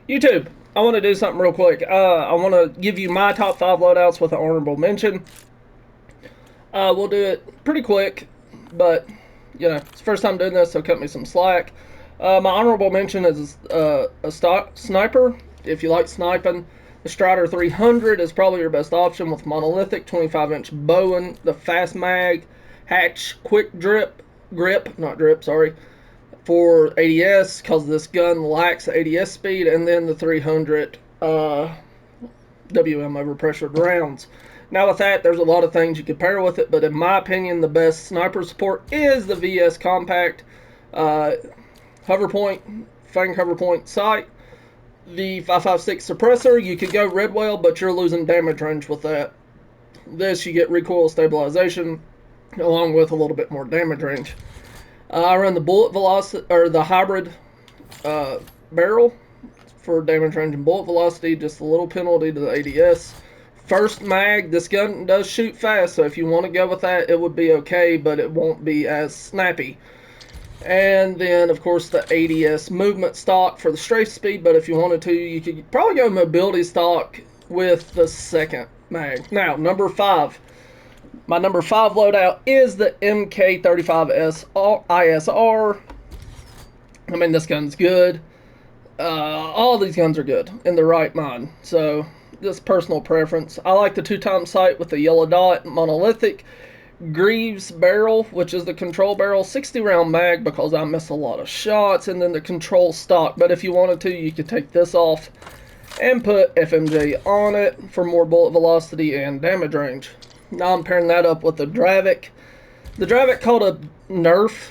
YouTube, I want to do something real quick. I want to give you my top 5 loadouts with an honorable mention. We'll do it pretty quick, but, it's the first time doing this, so cut me some slack. My honorable mention is a stock sniper. If you like sniping, the Strider 300 is probably your best option with monolithic 25-inch Bowen, the fast mag, hatch, quick grip, for ADS, because this gun lacks ADS speed, and then the 300 WM overpressured rounds. Now with that, there's a lot of things you could pair with it, but in my opinion, the best sniper support is the VS Compact hover point, fang hover point sight. The 5.56 suppressor, you could go Redwell, but you're losing damage range with that. This, you get recoil stabilization, along with a little bit more damage range. I run the bullet velocity, or the hybrid barrel for damage range and bullet velocity, just a little penalty to the ADS. First mag, this gun does shoot fast, so if you want to go with that, it would be okay, but it won't be as snappy. And then, of course, the ADS movement stock for the strafe speed, but if you wanted to, you could probably go mobility stock with the second mag. Now, number 5. My number 5 loadout is the MK35S ISR. I mean, this gun's good. All these guns are good in the right mind. So, just personal preference. I like the 2-time sight with the yellow dot, monolithic. Greaves barrel, which is the control barrel, 60-round mag because I miss a lot of shots, and then the control stock. But if you wanted to, you could take this off and put FMJ on it for more bullet velocity and damage range. Now I'm pairing that up with the Dravik. The Dravik caught a nerf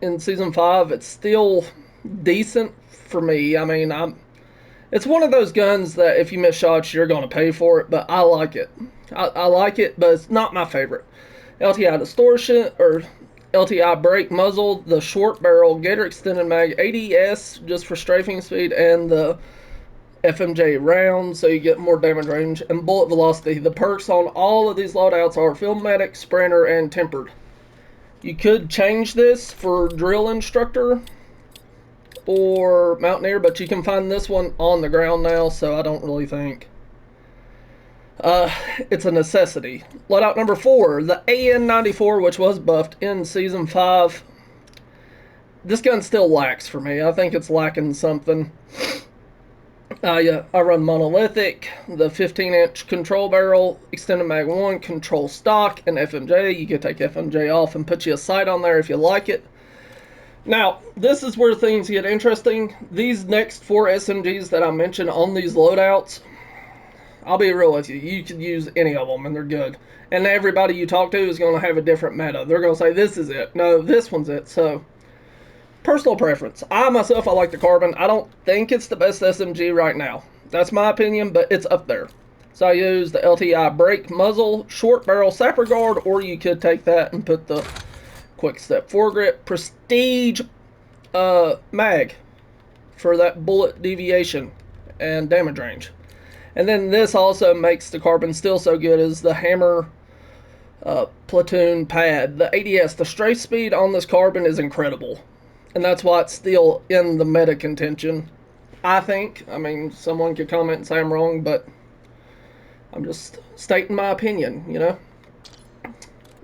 in Season 5. It's still decent for me. I mean, it's one of those guns that if you miss shots, you're going to pay for it, but I like it. I like it, but it's not my favorite. LTI distortion, or LTI brake muzzle, the short barrel, Gator extended mag, ADS just for strafing speed, and the FMJ round, so you get more damage range, and bullet velocity. The perks on all of these loadouts are Field Medic, Sprinter, and Tempered. You could change this for Drill Instructor or Mountaineer, but you can find this one on the ground now, so I don't really think it's a necessity. Loadout number 4, the AN94, which was buffed in Season 5. This gun still lacks for me. I think it's lacking something. I run monolithic, the 15-inch control barrel, extended mag 1, control stock, and FMJ. You can take FMJ off and put you a sight on there if you like it. Now, this is where things get interesting. These next 4 SMGs that I mentioned on these loadouts, I'll be real with you. You could use any of them, and they're good. And everybody you talk to is going to have a different meta. They're going to say, this is it. No, this one's it. So, personal preference. I like the Carbon. I don't think it's the best SMG right now. That's my opinion, but it's up there. So I use the LTI brake muzzle, short barrel sapper guard, or you could take that and put the quick step foregrip prestige mag for that bullet deviation and damage range. And then this also makes the Carbon still so good as the hammer platoon pad. The ADS, the strafe speed on this Carbon is incredible. And that's why it's still in the meta contention, I think. I mean, someone could comment and say I'm wrong, but I'm just stating my opinion,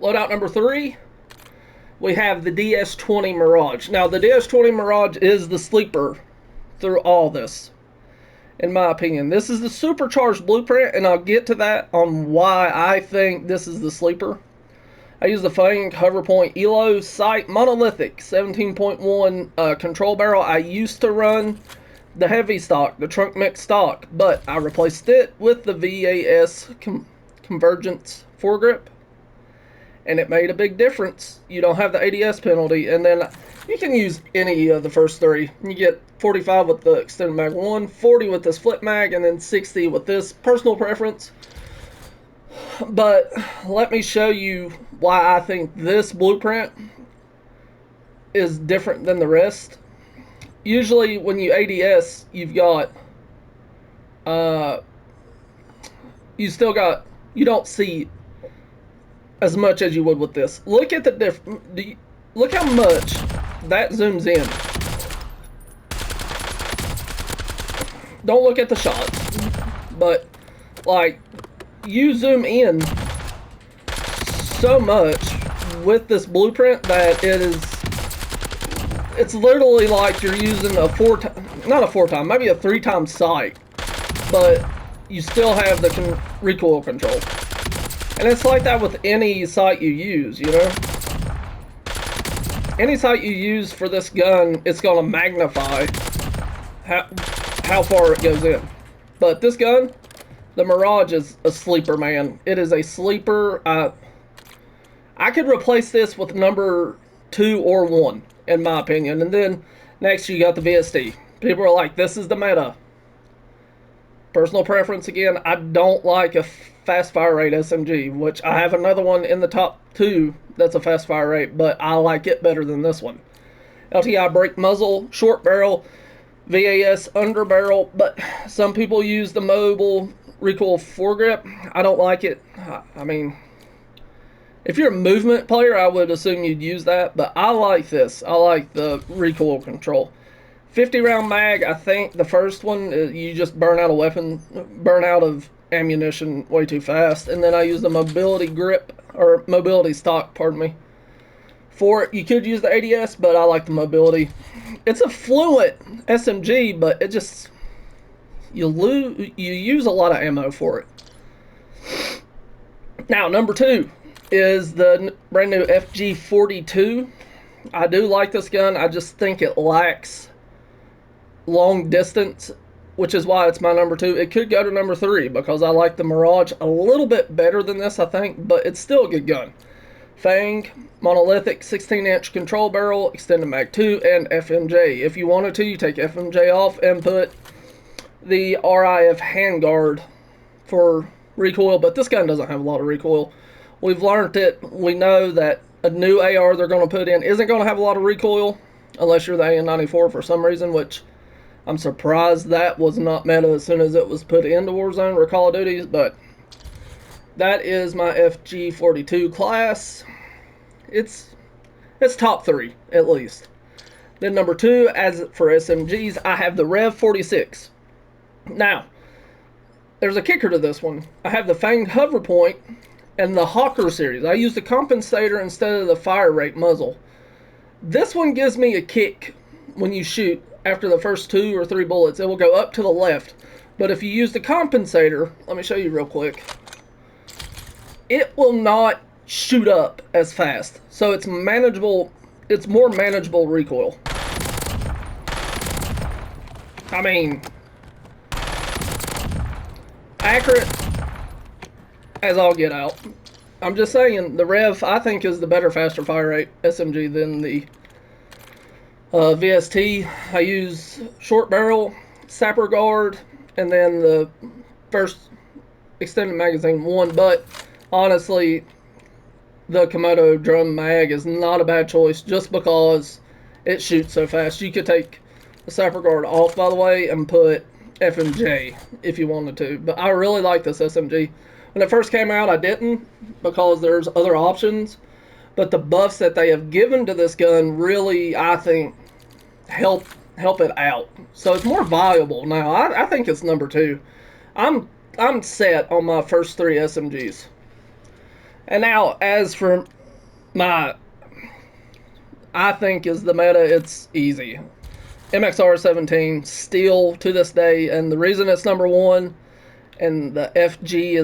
Loadout number 3, we have the DS20 Mirage. Now, the DS20 Mirage is the sleeper through all this, in my opinion. This is the supercharged blueprint, and I'll get to that on why I think this is the sleeper. I use the Fang hover point ELO sight, monolithic 17.1 control barrel. I used to run the heavy stock, the trunk mix stock, but I replaced it with the VAS convergence foregrip, and it made a big difference. You don't have the ADS penalty, and then you can use any of the first 3. You get 45 with the extended mag 1, 40 with this flip mag, and then 60 with this. Personal preference. But let me show you why I think this blueprint is different than the rest. Usually when you ADS, you've got you don't see as much as you would with this. Look at the look how much that zooms in. don't look at the shots, but like you zoom in so much with this blueprint that it's literally like you're using a maybe a 3-time sight, but you still have the recoil control. And it's like that with any sight you use, you know? Any sight you use for this gun, it's going to magnify how far it goes in. But this gun, the Mirage, is a sleeper, man. It is a sleeper. I could replace this with number 2 or 1, in my opinion. And then next you got the VST. People are like, this is the meta. Personal preference again, I don't like a fast fire rate SMG, which I have another one in the top 2 that's a fast fire rate, but I like it better than this one. LTI break muzzle, short barrel, VAS under barrel, but some people use the mobile recoil foregrip. I don't like it. I mean, if you're a movement player, I would assume you'd use that, but I like this. I like the recoil control. 50 round mag, I think the first one, you just burn out of ammunition way too fast. And then I use the mobility grip, or mobility stock, pardon me. For it, you could use the ADS, but I like the mobility. It's a fluent SMG, but it just, you use a lot of ammo for it. Now, number 2 is the brand new FG42. I do like this gun. I just think it lacks long distance, which is why it's my number 2. It could go to number 3 because I like the Mirage a little bit better than this, I think, but it's still a good gun. Fang, monolithic, 16-inch control barrel, extended mag 2, and FMJ. If you wanted to, you take FMJ off and put the RIF handguard for recoil, but this gun doesn't have a lot of recoil. We've learned it. We know that a new AR they're going to put in isn't going to have a lot of recoil unless you're the AN94 for some reason, which I'm surprised that was not meta as soon as it was put into Warzone or Call of Duty, but that is my FG42 class. It's top 3, at least. Then number 2, as for SMGs, I have the Rev 46. Now, there's a kicker to this one. I have the Fang Hover Point and the Hawker series. I use the compensator instead of the fire rate muzzle. This one gives me a kick when you shoot. After the first 2 or 3 bullets, it will go up to the left. But if you use the compensator, let me show you real quick, it will not shoot up as fast. So it's manageable. It's more manageable recoil. I mean, accurate as all get out. I'm just saying, the Rev, I think, is the better, faster fire rate SMG than the VST. I use short barrel, sapper guard, and then the first extended magazine 1, but honestly, the Komodo drum mag is not a bad choice just because it shoots so fast. You could take the sapper guard off, by the way, and put FMJ if you wanted to, but I really like this SMG. When it first came out, I didn't, because there's other options, but the buffs that they have given to this gun really, I think, help it out. So it's more viable now. I think it's number 2. I'm set on my first 3 SMGs. And now, as for my, I think is the meta, it's easy. MXR17 still to this day, and the reason it's number 1 and the FG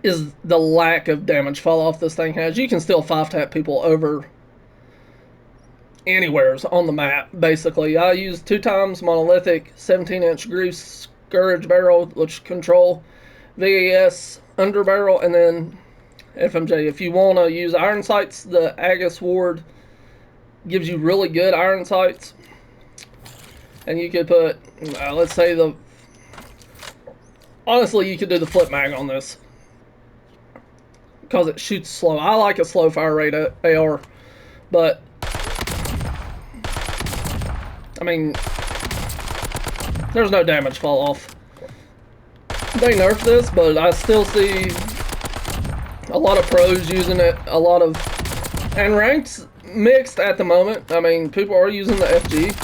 is the lack of damage fall off this thing has. You can still 5-tap people over anywheres on the map, basically. I use 2 times monolithic 17-inch grease scourge barrel, which control VAS under barrel, and then FMJ. If you want to use iron sights, the Agus Ward gives you really good iron sights, and you could put, let's say honestly, you could do the flip mag on this because it shoots slow. I like a slow fire rate AR, but I mean, there's no damage fall off. They nerfed this, but I still see a lot of pros using it, and ranks mixed at the moment. I mean, people are using the FG.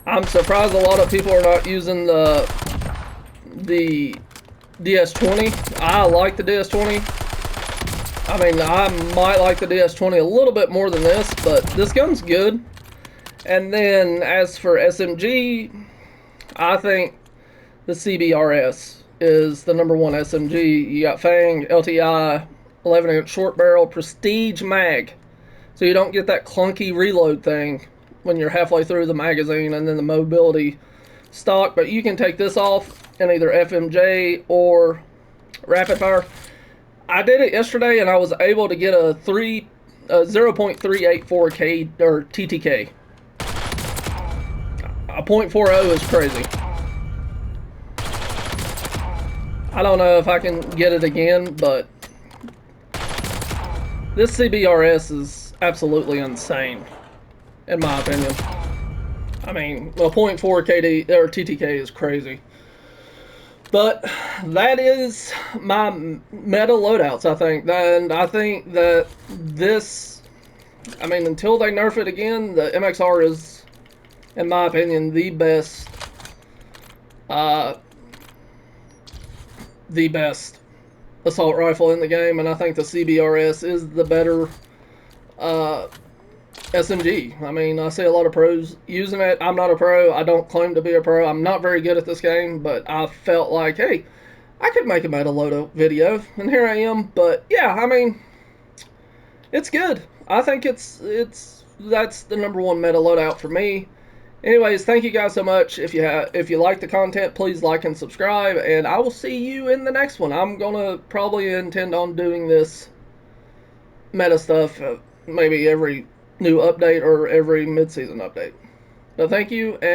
I'm surprised a lot of people are not using the DS20. I like the DS20. I mean, I might like the DS20 a little bit more than this, but this gun's good. And then as for SMG, I think the CBRS is the #1 SMG. You got Fang, LTI, 11-inch short barrel, prestige mag. So you don't get that clunky reload thing when you're halfway through the magazine, and then the mobility stock. But you can take this off in either FMJ or rapid fire. I did it yesterday, and I was able to get a 0.384K or TTK. A .40 is crazy. I don't know if I can get it again, but this CBRS is absolutely insane, in my opinion. I mean, a .4 KD or TTK is crazy. But that is my meta loadouts, I think. And I think that this, I mean, until they nerf it again, the MXR is, in my opinion, the best assault rifle in the game. And I think the CBRS is the better SMG. I mean, I see a lot of pros using it. I'm not a pro. I don't claim to be a pro. I'm not very good at this game, but I felt like, hey, I could make a meta loadout video, and here I am. But yeah, I mean, it's good. I think that's the #1 meta loadout for me. Anyways, thank you guys so much. If you like the content, please like and subscribe, and I will see you in the next one. I'm gonna probably intend on doing this meta stuff maybe every new update or every mid-season update. But thank you, and